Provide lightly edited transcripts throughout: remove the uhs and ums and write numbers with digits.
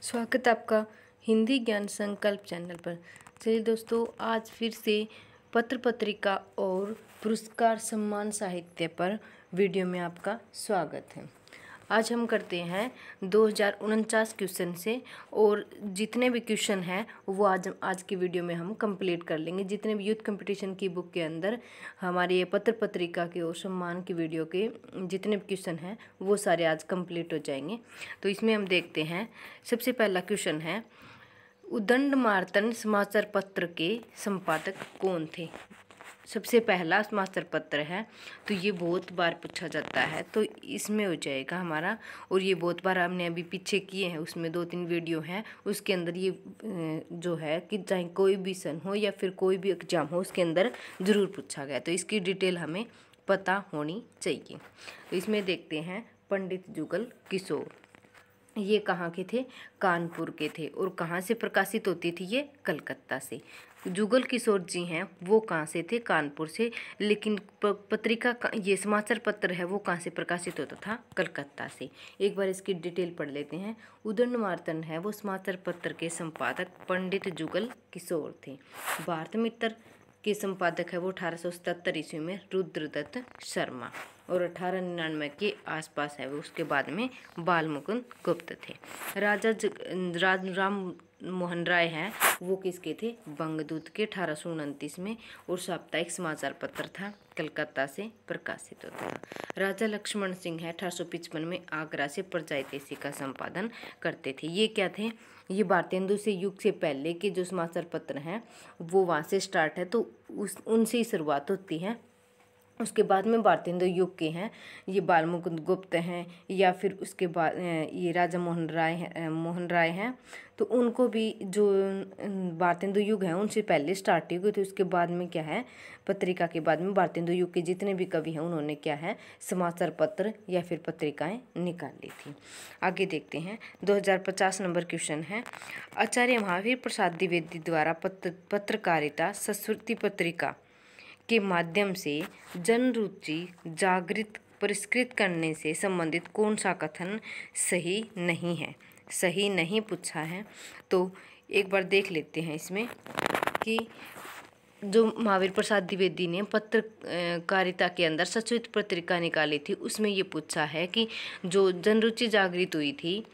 स्वागत है आपका हिंदी ज्ञान संकल्प चैनल पर। चलिए दोस्तों, आज फिर से पत्र पत्रिका और पुरस्कार सम्मान साहित्य पर वीडियो में आपका स्वागत है। आज हम करते हैं 2049 क्वेश्चन से, और जितने भी क्वेश्चन हैं वो आज की वीडियो में हम कंप्लीट कर लेंगे। जितने भी यूथ कंपटीशन की बुक के अंदर हमारे ये पत्र पत्रिका के और सम्मान की वीडियो के जितने भी क्वेश्चन हैं वो सारे आज कंप्लीट हो जाएंगे। तो इसमें हम देखते हैं, सबसे पहला क्वेश्चन है, उदंडमार्तन समाचार पत्र के संपादक कौन थे। सबसे पहला समाचार पत्र है, तो ये बहुत बार पूछा जाता है, तो इसमें हो जाएगा हमारा। और ये बहुत बार हमने अभी पीछे किए हैं, उसमें 2-3 वीडियो हैं, उसके अंदर ये जो है कि चाहे कोई भी सन हो या फिर कोई भी एग्जाम हो, उसके अंदर ज़रूर पूछा गया, तो इसकी डिटेल हमें पता होनी चाहिए। तो इसमें देखते हैं, पंडित जुगल किशोर, ये कहाँ के थे? कानपुर के थे। और कहाँ से प्रकाशित होती थी ये? कलकत्ता से। जुगल किशोर जी हैं वो कहाँ से थे? कानपुर से। लेकिन पत्रिका ये समाचार पत्र है वो कहाँ से प्रकाशित होता था? कलकत्ता से। एक बार इसकी डिटेल पढ़ लेते हैं। उदंडमार्तन है वो समाचार पत्र के संपादक पंडित जुगल किशोर थे। भारत मित्र के संपादक है वो 1877 ईस्वी में रुद्रदत्त शर्मा, और 1899 के आसपास है वो, उसके बाद में बाल मुकुंद गुप्त थे। राजा राम मोहन राय हैं वो किसके थे? बंगदूत के, 1829 में, और साप्ताहिक समाचार पत्र था, कलकत्ता से प्रकाशित होता था। राजा लक्ष्मण सिंह है 1855 में आगरा से प्रजातेसी का संपादन करते थे। ये क्या थे? ये भारतेंदु से युग से पहले के जो समाचार पत्र हैं वो वहाँ से स्टार्ट है, तो उनसे ही शुरुआत होती है। उसके बाद में भारतेंदु युग के हैं, ये बाल मुकुंद गुप्त हैं, या फिर उसके बाद ये राजा मोहन राय हैं, तो उनको भी जो भारतेंदु युग है उनसे पहले स्टार्ट हुई। तो उसके बाद में क्या है, पत्रिका के बाद में भारतेंदु युग के जितने भी कवि हैं उन्होंने क्या है, समाचार पत्र या फिर पत्रिकाएं निकाली थी। आगे देखते हैं, 2050 नंबर क्वेश्चन है, आचार्य महावीर प्रसाद द्विवेदी द्वारा पत्रकारिता संस्कृति पत्रिका के माध्यम से जन रुचि जागृत परिष्कृत करने से संबंधित कौन सा कथन सही नहीं है? सही नहीं पूछा है, तो एक बार देख लेते हैं इसमें कि जो महावीर प्रसाद द्विवेदी ने पत्रकारिता के अंदर संस्कृत पत्रिका निकाली थी, उसमें ये पूछा है कि जो जन रुचि जागृत हुई थी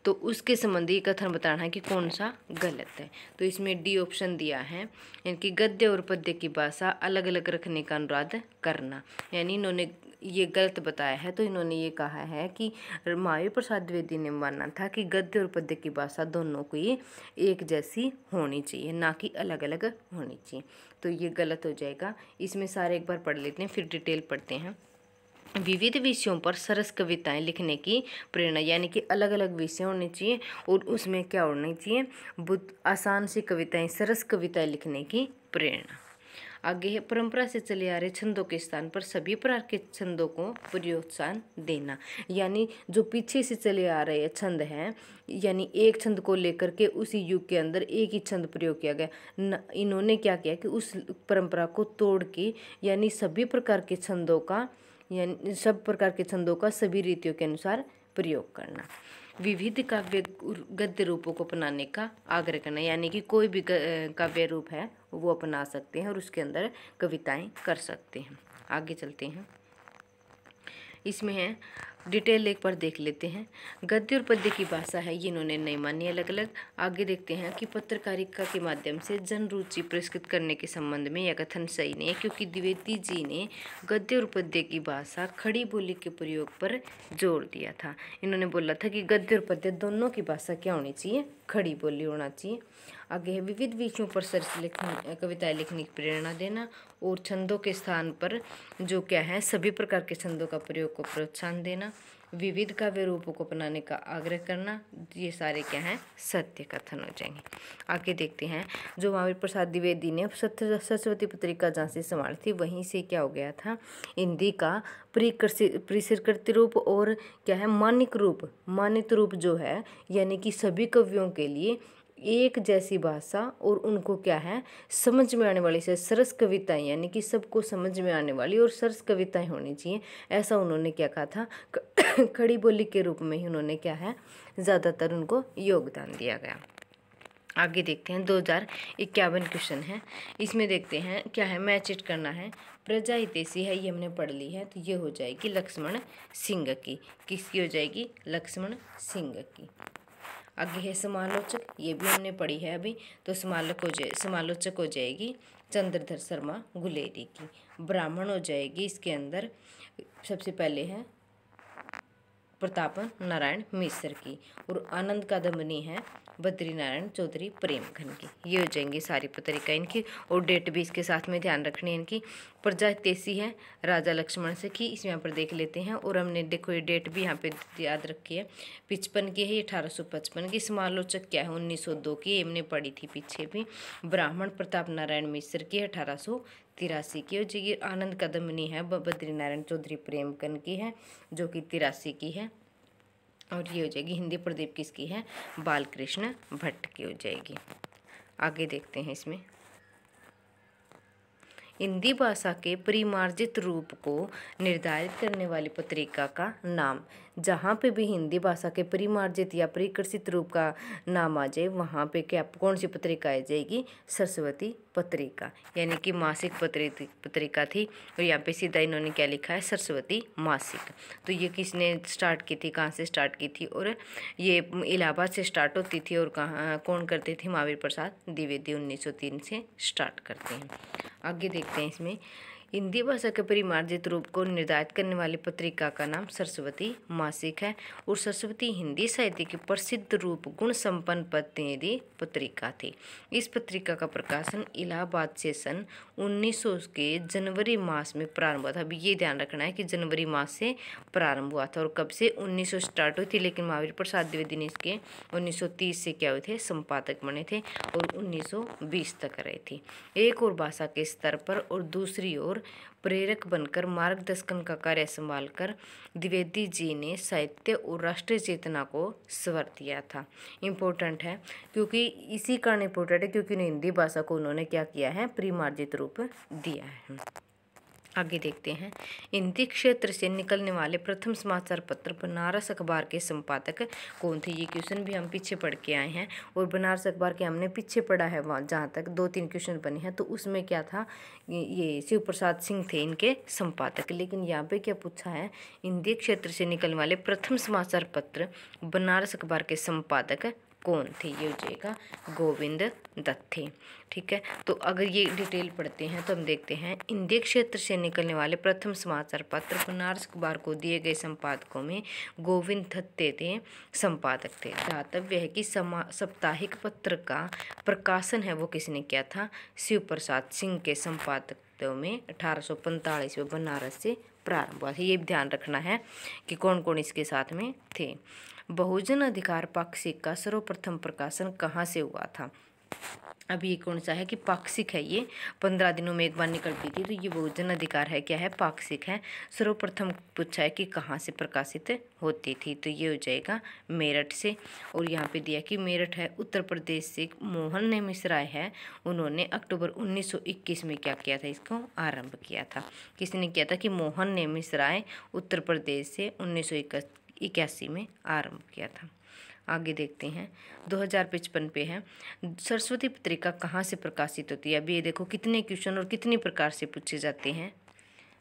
तो उसके संबंधी कथन बताना है कि कौन सा गलत है। तो इसमें डी ऑप्शन दिया है, यानी कि गद्य और पद्य की भाषा अलग अलग रखने का अनुरोध करना, यानी इन्होंने ये गलत बताया है। तो इन्होंने ये कहा है कि महावीर प्रसाद द्विवेदी ने माना था कि गद्य और पद्य की भाषा दोनों को ये एक जैसी होनी चाहिए, ना कि अलग अलग होनी चाहिए। तो ये गलत हो जाएगा। इसमें सारे एक बार पढ़ लेते हैं, फिर डिटेल पढ़ते हैं। विविध विषयों पर सरस कविताएं लिखने की प्रेरणा, यानी कि अलग अलग विषय होने चाहिए, और उसमें क्या होना चाहिए? आसान सी कविताएं, सरस कविताएं लिखने की प्रेरणा। आगे है, परंपरा से चले आ रहे छंदों के स्थान पर सभी प्रकार के छंदों को प्रोत्साहन देना, यानी जो पीछे से चले आ रहे छंद हैं, यानी एक छंद को लेकर के उसी युग के अंदर एक ही छंद प्रयोग किया गया। इन्होंने क्या किया कि उस परंपरा को तोड़ के, यानी सभी प्रकार के छंदों का, यानी सब प्रकार के छंदों का सभी रीतियों के अनुसार प्रयोग करना। विविध काव्य गद्य रूपों को अपनाने का आग्रह करना, यानी कि कोई भी काव्य रूप है वो अपना सकते हैं और उसके अंदर कविताएं कर सकते हैं। आगे चलते हैं, इसमें है डिटेल एक बार देख लेते हैं। गद्य और पद्य की भाषा है ये इन्होंने नहीं मानी अलग अलग। आगे देखते हैं कि पत्रकारिता के माध्यम से जन रुचि पुरस्कृत करने के संबंध में यह कथन सही नहीं है, क्योंकि द्विवेदी जी ने गद्य और पद्य की भाषा खड़ी बोली के प्रयोग पर जोर दिया था। इन्होंने बोला था कि गद्य और पद्य दोनों की भाषा क्या होनी चाहिए? खड़ी बोली होना चाहिए। आगे है, विविध विषयों पर सरस कविताएं लिखने की प्रेरणा देना, और छंदों के स्थान पर जो क्या है, सभी प्रकार के छंदों का प्रयोग को प्रोत्साहन देना, विविध काव्य रूपों को अपनाने का आग्रह करना, ये सारे क्या हैं? सत्य कथन हो जाएंगे। आगे देखते हैं, जो महावीर प्रसाद द्विवेदी ने सरस्वती पत्रिका जहाँ से संभाली थी वहीं से क्या हो गया था, हिंदी का परिष्कृत रूप और क्या है, मानित रूप जो है, यानी कि सभी कवियों के लिए एक जैसी भाषा और उनको क्या है समझ में आने वाली से सरस कविताएं, यानी कि सबको समझ में आने वाली और सरस कविताएं होनी चाहिए, ऐसा उन्होंने क्या कहा था। खड़ी बोली के रूप में ही उन्होंने क्या है ज़्यादातर उनको योगदान दिया गया। आगे देखते हैं 2051 क्वेश्चन है, इसमें देखते हैं क्या है, मैच इट करना है। प्रजा हितैषी है, ये हमने पढ़ ली है, तो ये हो जाएगी लक्ष्मण सिंह की। किसकी हो जाएगी? लक्ष्मण सिंह की। आगे है समालोचक, ये भी हमने पढ़ी है अभी, तो समालोचक हो जाएगी चंद्रधर शर्मा गुलेरी की। ब्राह्मण हो जाएगी इसके अंदर सबसे पहले है प्रताप नारायण मिश्र की, और आनंद कादम्बनी है बद्री नारायण चौधरी प्रेमघन की। ये हो जाएंगी सारी पत्रिका इनकी, और डेट भी इसके साथ में ध्यान रखनी है इनकी। प्रजा हितैषी है राजा लक्ष्मण से की, इसमें यहाँ पर देख लेते हैं, और हमने देखो ये डेट भी यहाँ पे याद रखी है, 55 की है, ये 1855 की। समालोचक क्या है? 1902 की, हमने पढ़ी थी पीछे भी। ब्राह्मण प्रताप नारायण मिश्र की 1883 की हो जाएगी। आनंद कादम्बनी है बद्री नारायण चौधरी प्रेमघन की है, जो कि 83 की है। और ये हो जाएगी हिंदी प्रदीप किसकी है? बालकृष्ण भट्ट की हो जाएगी। आगे देखते हैं इसमें हिंदी भाषा के परिमार्जित रूप को निर्धारित करने वाली पत्रिका का नाम। जहाँ पे भी हिंदी भाषा के परिमार्जित या परिकर्षित रूप का नाम आ जाए, वहाँ पे क्या कौन सी पत्रिका आ जाएगी? सरस्वती पत्रिका, यानी कि मासिक पत्रिका थी, और यहाँ पे सीधा इन्होंने क्या लिखा है? सरस्वती मासिक। तो ये किसने स्टार्ट की थी, कहाँ से स्टार्ट की थी? और ये इलाहाबाद से स्टार्ट होती थी, और कहाँ कौन करते थे? महावीर प्रसाद द्विवेदी 1903 से स्टार्ट करते हैं। आगे देखते हैं इसमें हिंदी भाषा के परिमार्जित रूप को निर्धारित करने वाली पत्रिका का नाम सरस्वती मासिक है, और सरस्वती हिंदी साहित्य की प्रसिद्ध रूप गुण संपन्न प्रतिनिधि पत्रिका थी। इस पत्रिका का प्रकाशन इलाहाबाद से सन 1900 के जनवरी मास में प्रारंभ हुआ था। अभी ये ध्यान रखना है कि जनवरी मास से प्रारंभ हुआ था, और कब से? 1900 स्टार्ट हुई थी, लेकिन महावीर प्रसाद द्विवेदी ने इसके 1930 से क्या हुए थे? संपादक बने थे, और 1920 तक रहे थे। एक और भाषा के स्तर पर और दूसरी ओर प्रेरक बनकर मार्गदर्शन का कार्य संभालकर द्विवेदी जी ने साहित्य और राष्ट्रीय चेतना को स्वर दिया था। इम्पोर्टेंट है, क्योंकि इसी कारण इम्पोर्टेंट है क्योंकि हिंदी भाषा को उन्होंने क्या किया है? परिमार्जित रूप दिया है। आगे देखते हैं हिंदी क्षेत्र से निकलने वाले प्रथम समाचार पत्र बनारस अखबार के संपादक कौन थे? ये क्वेश्चन भी हम पीछे पढ़ के आए हैं, और बनारस अखबार के हमने पीछे पढ़ा है, वहाँ जहाँ तक 2-3 क्वेश्चन बने हैं, तो उसमें क्या था? ये शिव प्रसाद सिंह थे इनके संपादक। लेकिन यहाँ पे क्या पूछा है? हिंदी क्षेत्र से निकलने वाले प्रथम समाचार पत्र बनारस अखबार के संपादक कौन थे? ये हो जाएगा गोविंद दत्त थे। ठीक है, तो अगर ये डिटेल पढ़ते हैं तो हम देखते हैं हिंदी क्षेत्र से निकलने वाले प्रथम समाचार पत्र बनारस अखबार को दिए गए संपादकों में गोविंद दत्त थे, संपादक थे। ध्यातव्य है कि साप्ताहिक पत्र का प्रकाशन है वो किसने किया था? शिव प्रसाद सिंह के संपादकों में 1845 में बनारस से प्रारंभ हुआ था। ये ध्यान रखना है कि कौन कौन इसके साथ में थे। बहुजन अधिकार पाक्षिक का सर्वप्रथम प्रकाशन कहाँ से हुआ था? अभी ये कौन सा है कि पाक्षिक है, ये 15 दिनों में एक बार निकलती थी, तो ये बहुजन अधिकार है, क्या है? पाक्षिक है। सर्वप्रथम पूछा है कि कहाँ से प्रकाशित होती थी, तो ये हो जाएगा मेरठ से। और यहाँ पे दिया कि मेरठ है उत्तर प्रदेश से मोहन ने मिश्राय है, उन्होंने अक्टूबर 1921 में क्या किया था? इसको आरंभ किया था। किसने किया था? कि मोहन ने मिश्राय उत्तर प्रदेश से 1981 में आरंभ किया था। आगे देखते हैं 2055 पे है सरस्वती पत्रिका कहाँ से प्रकाशित होती है? अभी ये देखो कितने क्वेश्चन और कितनी प्रकार से पूछे जाते हैं,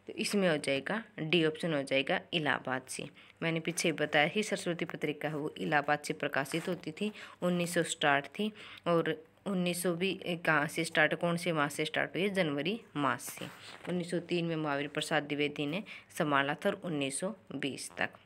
तो इसमें हो जाएगा डी ऑप्शन हो जाएगा इलाहाबाद से। मैंने पीछे बताया कि सरस्वती पत्रिका है वो इलाहाबाद से प्रकाशित होती थी, 1900 स्टार्ट थी, और 1900 भी कहाँ से स्टार्ट, कौन से मास से स्टार्ट हुई है? जनवरी मास से। 1903 में महावीर प्रसाद द्विवेदी ने संभाला था, और 1920 तक।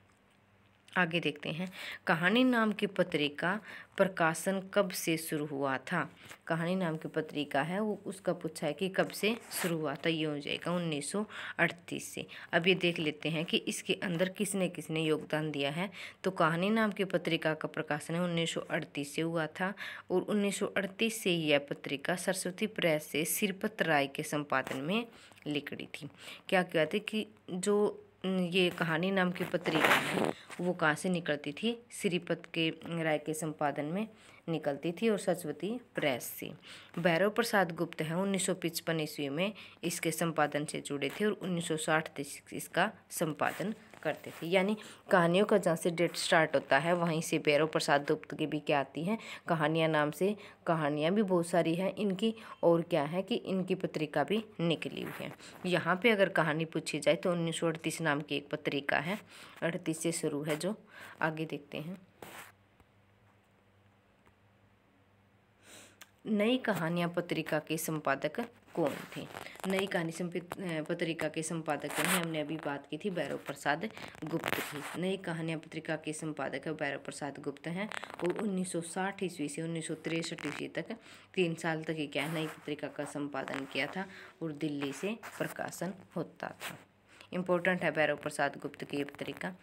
आगे देखते हैं कहानी नाम की पत्रिका प्रकाशन कब से शुरू हुआ था? कहानी नाम की पत्रिका है वो उसका पूछा है कि कब से शुरू हुआ था, ये हो जाएगा 1938 से। अब ये देख लेते हैं कि इसके अंदर किसने किसने योगदान दिया है। तो कहानी नाम की पत्रिका का प्रकाशन है 1938 से हुआ था, और 1938 से ही यह पत्रिका सरस्वती प्रेस से श्रीपत राय के संपादन में लिखी थी। क्या कहते कि जो ये कहानी नाम की पत्रिका है वो कहाँ से निकलती थी? श्रीपत के राय के संपादन में निकलती थी और सचवती प्रेस से। भैरव प्रसाद गुप्त हैं 1955 ईस्वी में इसके संपादन से जुड़े थे और 1960 तक इसका संपादन करते थे। यानी कहानियों का जहाँ से डेट स्टार्ट होता है वहीं से भैरव प्रसाद गुप्त की भी क्या आती हैं, कहानियाँ नाम से कहानियाँ भी बहुत सारी हैं इनकी, और क्या है कि इनकी पत्रिका भी निकली हुई है। यहाँ पे अगर कहानी पूछी जाए तो 1938 नाम की एक पत्रिका है, 38 से शुरू है जो। आगे देखते हैं। नई कहानियाँ पत्रिका के संपादक कौन थे? नई कहानी पत्रिका के संपादक कौन है? हमने अभी बात की थी भैरव प्रसाद गुप्त की। नई कहानियाँ पत्रिका के संपादक भैरव प्रसाद गुप्त हैं और 1960 ईस्वी से 1963 ईस्वी तक 3 साल तक ही क्या है नई पत्रिका का संपादन किया था और दिल्ली से प्रकाशन होता था। इम्पोर्टेंट है भैरव प्रसाद गुप्त की ये पत्रिका।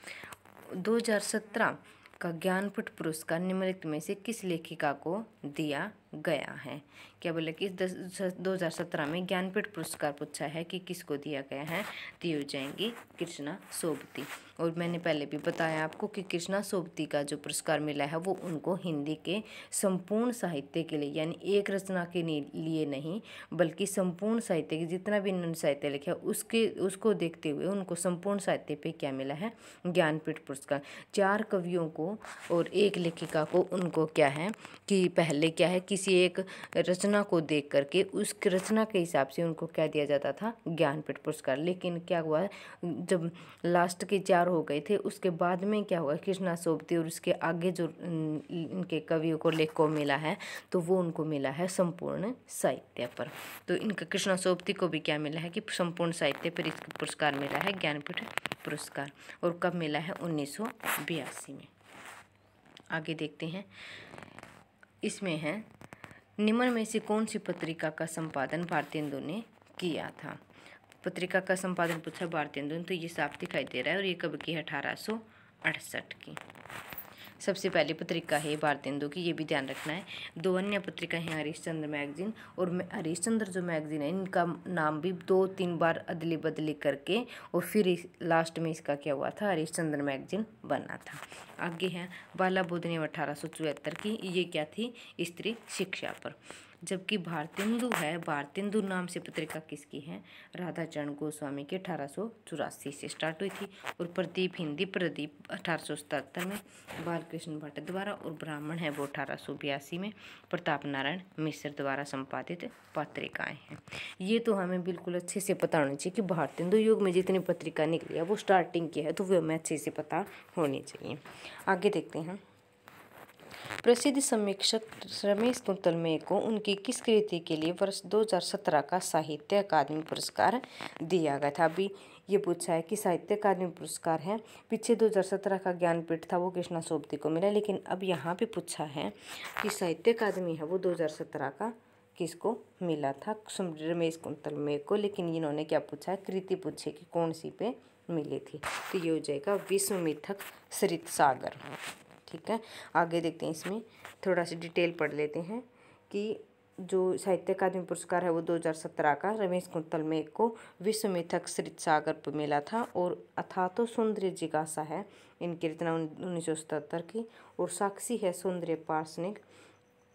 2017 का ज्ञानपीठ पुरस्कार निम्नलिखित में से किस लेखिका को दिया गया है? क्या बोले कि 2017 में ज्ञानपीठ पुरस्कार पूछा है कि किसको दिया गया है, तो ये हो जाएंगी कृष्णा सोबती। और मैंने पहले भी बताया आपको कि कृष्णा सोबती का जो पुरस्कार मिला है वो उनको हिंदी के संपूर्ण साहित्य के लिए, यानी एक रचना के लिए नहीं बल्कि संपूर्ण साहित्य के जितना भी इन्होंने साहित्य लिखा उसको देखते हुए उनको संपूर्ण साहित्य पे क्या मिला है, ज्ञानपीठ पुरस्कार। 4 कवियों को और एक लेखिका को उनको क्या है कि पहले क्या है किसी एक रचना को देख करके उस रचना के हिसाब से उनको क्या दिया जाता था, ज्ञानपीठ पुरस्कार। लेकिन क्या हुआ जब लास्ट के 4 हो गए थे उसके बाद में क्या हुआ, कृष्णा सोबती और उसके आगे जो इनके कवियों को लेखकों को मिला है तो वो उनको मिला है संपूर्ण साहित्य पर। तो इनका कृष्णा सोबती को भी क्या मिला है कि संपूर्ण साहित्य पर इसका पुरस्कार मिला है, ज्ञानपीठ पुरस्कार। और कब मिला है? 1982 में। आगे देखते हैं। इसमें है निम्न में से कौन सी पत्रिका का संपादन भारतेंदु ने किया था? पत्रिका का संपादन पूछा भारतेंदु ने, तो ये साफ दिखाई दे रहा है और ये कब की है? 1868 की। सबसे पहली पत्रिका है भारतेंदु की, ये भी ध्यान रखना है। 2 अन्य पत्रिका हैं हरिश्चंद्र मैगजीन और हरिश्चंद्र जो मैगजीन है इनका नाम भी 2-3 बार अदली बदली करके और फिर लास्ट में इसका क्या हुआ था, हरिश्चंद्र मैगजीन बना था। आगे है बाला बोधनी 1874 की, ये क्या थी? स्त्री शिक्षा पर। जबकि भारतेंदु है, भारतेंदु नाम से पत्रिका किसकी है? राधाचरण गोस्वामी के 1884 से स्टार्ट हुई थी। और प्रदीप हिंदी प्रदीप 1877 में, बालकृष्ण भट्ट द्वारा, और ब्राह्मण है वो 1882 में प्रताप नारायण मिश्र द्वारा संपादित पत्रिकाएं हैं। ये तो हमें बिल्कुल अच्छे से पता होना चाहिए कि भारतेंदु युग में जितनी पत्रिका निकली है वो स्टार्टिंग की है, तो वो हमें अच्छे से पता होनी चाहिए। आगे देखते हैं। प्रसिद्ध समीक्षक रमेश कुंतलमे को उनकी किस कृति के लिए वर्ष 2017 का साहित्य अकादमी पुरस्कार दिया गया था? अभी ये पूछा है कि साहित्य अकादमी पुरस्कार है, पीछे 2017 का ज्ञानपीठ था वो कृष्णा सोबती को मिला, लेकिन अब यहाँ पे पूछा है कि साहित्य अकादमी है वो 2017 का किसको मिला था? रमेश कुंतलमे को। लेकिन इन्होंने क्या पूछा है? कृति पूछे कि कौन सी पे मिली थी, तो ये हो जाएगा विश्वमिथक सरित सागर। ठीक है, आगे देखते हैं। इसमें थोड़ा सा डिटेल पढ़ लेते हैं कि जो साहित्य अकादमी पुरस्कार है वो 2017 का रमेश कुंतलमे को विश्वमिथक सरित सागर पर मिला था। और अथातो सौंदर्य जिज्ञासा है इनकी रचना 1977 की। और साक्षी है सौंदर्य पार्षणिक,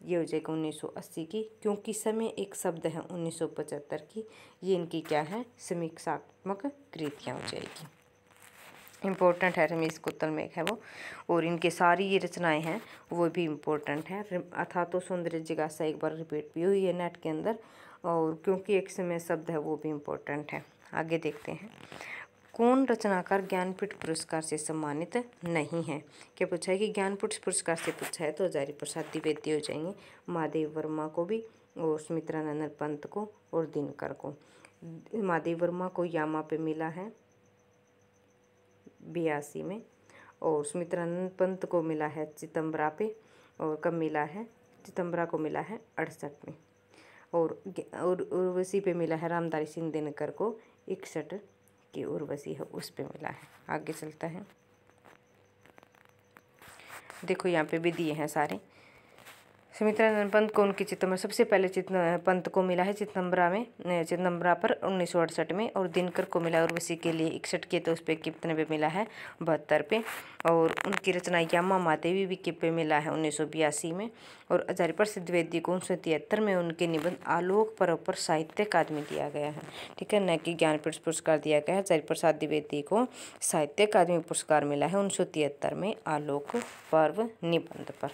ये हो जाएगा 1980 की। क्योंकि समय एक शब्द है 1975 की। ये इनकी क्या है? समीक्षात्मक कृतियाँ हो जाएगी। इम्पोर्टेंट है, रमेश कुंतलमे है वो। और इनके सारी ये रचनाएं हैं वो भी इम्पोर्टेंट है। अथातो सौंदर्य जिज्ञासा एक बार रिपीट भी हुई है नेट के अंदर, और क्योंकि एक समय शब्द है वो भी इम्पोर्टेंट है। आगे देखते हैं। कौन रचनाकार ज्ञानपीठ पुरस्कार से सम्मानित नहीं है? क्या पूछा है कि ज्ञानपीठ पुरस्कार से पूछा है तो हजारी प्रसाद द्विवेदी हो जाएंगे, महादेव वर्मा को भी, और सुमित्रानंदन पंत को, और दिनकर को। महादेव वर्मा को यामा पे मिला है 82 में, और सुमित्रानंद पंत को मिला है चितंबरा पे, और कब मिला है? चितंबरा को मिला है 68 में। और उर्वशी पे मिला है रामधारी सिंह दिनकर को 61 की उर्वशी है उस पे मिला है। आगे चलता है। देखो यहाँ पे भी दिए हैं सारे। सुमित्रानंद पंत को उनकी चितंबरा सबसे पहले पंत को मिला है चितंबरा पर 1968 में, और दिनकर को मिला उर्वशी के लिए 61 के, तो उस पर कितने पे मिला है 72 पे। और उनकी रचना यामा महादेवी भी पे मिला है 1982 में। और आचार्य प्रसाद द्विवेदी को 1973 में उनके निबंध आलोक पर्व पर साहित्य अकादमी दिया गया है, ठीक है, न कि ज्ञानपीठ पुरस्कार दिया गया है। आचार्य प्रसाद द्विवेदी को साहित्य अकादमी पुरस्कार मिला है 1973 में आलोक पर्व निबंध पर।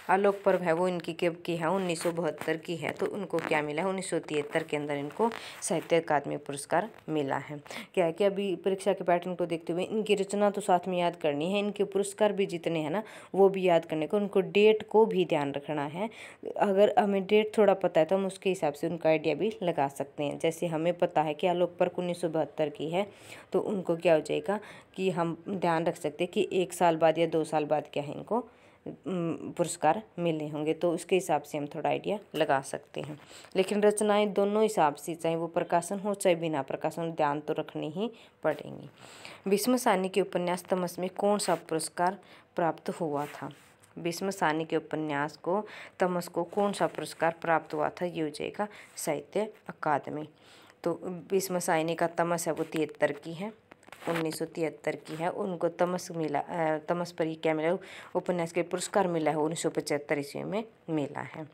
आलोक पर्व है वो इनकी कब की है 1972 की है, तो उनको क्या मिला है 1973 के अंदर इनको साहित्य अकादमी पुरस्कार मिला है। क्या है कि अभी परीक्षा के पैटर्न को देखते हुए इनकी रचना तो साथ में याद करनी है, इनके पुरस्कार भी जितने हैं ना वो भी याद करने को, उनको डेट को भी ध्यान रखना है। अगर हमें डेट थोड़ा पता है तो हम उसके हिसाब से उनका आइडिया भी लगा सकते हैं। जैसे हमें पता है कि आलोक पर्व 1972 की है, तो उनको क्या हो जाएगा कि हम ध्यान रख सकते हैं कि 1 साल बाद या 2 साल बाद क्या है इनको पुरस्कार मिले होंगे, तो उसके हिसाब से हम थोड़ा आइडिया लगा सकते हैं। लेकिन रचनाएं दोनों हिसाब से, चाहे वो प्रकाशन हो चाहे बिना प्रकाशन, ध्यान तो रखनी ही पड़ेंगी। भीष्म साहनी के उपन्यास तमस में कौन सा पुरस्कार प्राप्त हुआ था? भीष्म साहनी के उपन्यास को तमस को कौन सा पुरस्कार प्राप्त हुआ था? ये हो जाएगा साहित्य अकादमी। तो भीष्म साहनी का तमस है वो 73 की है, 1973 की है। उनको तमस मिला, तमस पर ही क्या मिला उपन्यास के पुरस्कार मिला है 1975 ईस्वी में मिला है।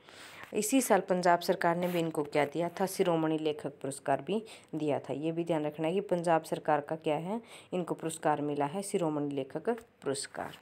इसी साल पंजाब सरकार ने भी इनको क्या दिया था? शिरोमणि लेखक पुरस्कार भी दिया था। ये भी ध्यान रखना है कि पंजाब सरकार का क्या है, इनको पुरस्कार मिला है शिरोमणि लेखक पुरस्कार।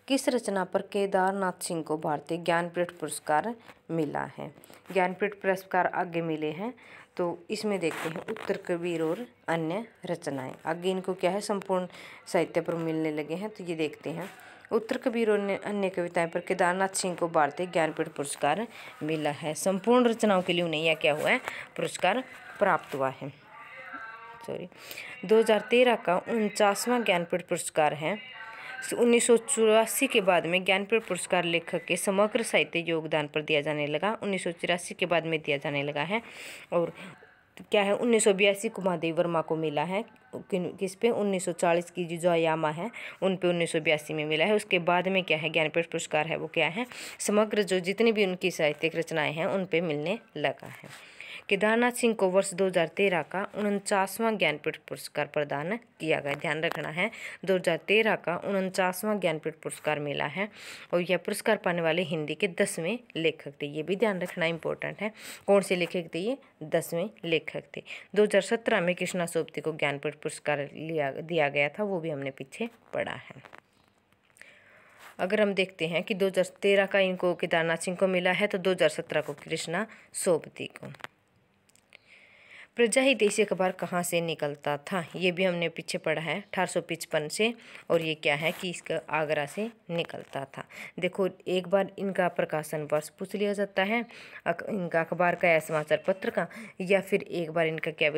किस रचना पर केदारनाथ सिंह को भारतीय ज्ञानपीठ पुरस्कार मिला है? ज्ञानपीठ पुरस्कार आगे मिले हैं, तो इसमें देखते हैं उत्तर कबीर और अन्य रचनाएं। आगे इनको क्या है संपूर्ण साहित्य पर मिलने लगे हैं, तो ये देखते हैं। उत्तर कबीर और अन्य कविताएं पर केदारनाथ सिंह को भारतीय ज्ञानपीठ पुरस्कार मिला है। संपूर्ण रचनाओं के लिए उन्हें यह क्या हुआ है पुरस्कार प्राप्त हुआ है। 2013 का 49वां ज्ञानपीठ पुरस्कार है। 1984 के बाद में ज्ञानपीठ पुरस्कार लेखक के समग्र साहित्य योगदान पर दिया जाने लगा, 1984 के बाद में दिया जाने लगा है। और क्या है 1982 को महादेव वर्मा को मिला है, किस पे 1940 की जो यामा है उन पे 1982 में मिला है। उसके बाद में क्या है ज्ञानपीठ पुरस्कार है वो क्या है समग्र जो जितनी भी उनकी साहित्यिक रचनाएं हैं उन पे मिलने लगा है। केदारनाथ सिंह को वर्ष 2013 का 49वां ज्ञानपीठ पुरस्कार प्रदान किया गया। ध्यान रखना है 2013 का 49वां ज्ञानपीठ पुरस्कार मिला है, और यह पुरस्कार पाने वाले हिंदी के 10वें लेखक थे। ये भी ध्यान रखना इंपॉर्टेंट है। कौन से लेखक थे? ये 10वें लेखक थे। 2017 में कृष्णा सोबती को ज्ञानपीठ पुरस्कार दिया गया था, वो भी हमने पीछे पढ़ा है। अगर हम देखते हैं कि 2013 का इनको केदारनाथ सिंह को मिला है, तो 2017 को कृष्णा सोबती को। प्रजाहितैषी अखबार कहाँ से निकलता था? ये भी हमने पीछे पढ़ा है 1855 से, और ये क्या है कि इसका आगरा से निकलता था। देखो एक बार इनका प्रकाशन वर्ष पूछ लिया जाता है, इनका अखबार का या समाचार पत्र का, या फिर एक बार इनका क्या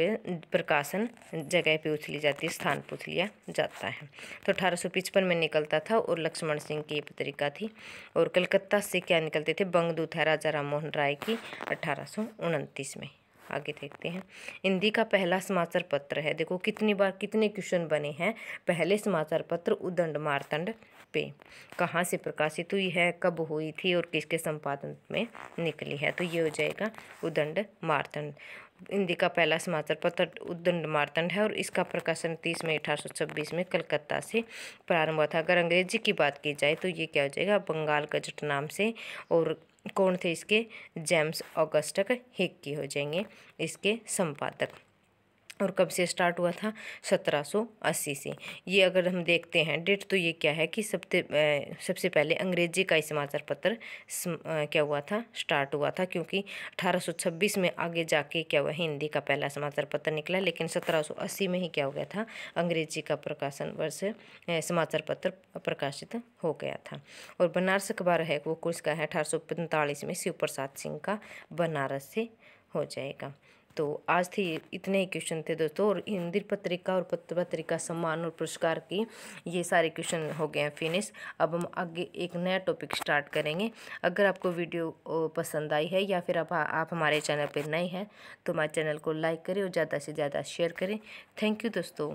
प्रकाशन जगह पे पूछ ली जाती है, स्थान पूछ लिया जाता है। तो 1855 में निकलता था, और लक्ष्मण सिंह की पत्रिका थी। और कलकत्ता से क्या निकलते थे? बंगदूत है राजा राम मोहन राय की 1829 में। आगे देखते हैं। हिंदी का पहला समाचार पत्र है। देखो कितनी बार कितने क्वेश्चन बने हैं। पहले समाचार पत्र उदंड मार्तंड पे कहाँ से प्रकाशित हुई है, कब हुई थी और किसके संपादन में निकली है? तो ये हो जाएगा उदंड मार्तंड। हिंदी का पहला समाचार पत्र उदंड मार्तंड है, और इसका प्रकाशन 30 मई 1826 में कलकत्ता से प्रारंभ हुआ था। अगर अंग्रेजी की बात की जाए तो ये क्या हो जाएगा बंगाल गजट नाम से, और कौन थे इसके? जेम्स ऑगस्टस हिक्की हो जाएंगे इसके संपादक। और कब से स्टार्ट हुआ था? 1780 से। ये अगर हम देखते हैं डेट, तो ये क्या है कि सबसे पहले अंग्रेजी का समाचार पत्र क्या हुआ था? स्टार्ट हुआ था, क्योंकि 1826 में आगे जाके क्या हुआ हिंदी का पहला समाचार पत्र निकला, लेकिन 1780 में ही क्या हो गया था अंग्रेजी का प्रकाशन वर्ष समाचार पत्र प्रकाशित हो गया था। और बनारस अखबार है वो किसका है? 1845 में शिव प्रसाद सिंह का बनारस से हो जाएगा। तो आज थी इतने ही क्वेश्चन थे दोस्तों, और हिंदी पत्रिका और पत्र पत्रिका सम्मान और पुरस्कार की ये सारे क्वेश्चन हो गए हैं फिनिश। अब हम आगे एक नया टॉपिक स्टार्ट करेंगे। अगर आपको वीडियो पसंद आई है, या फिर आप हमारे चैनल पर नए हैं, तो हमारे चैनल को लाइक करें और ज़्यादा से ज़्यादा शेयर करें। थैंक यू दोस्तों।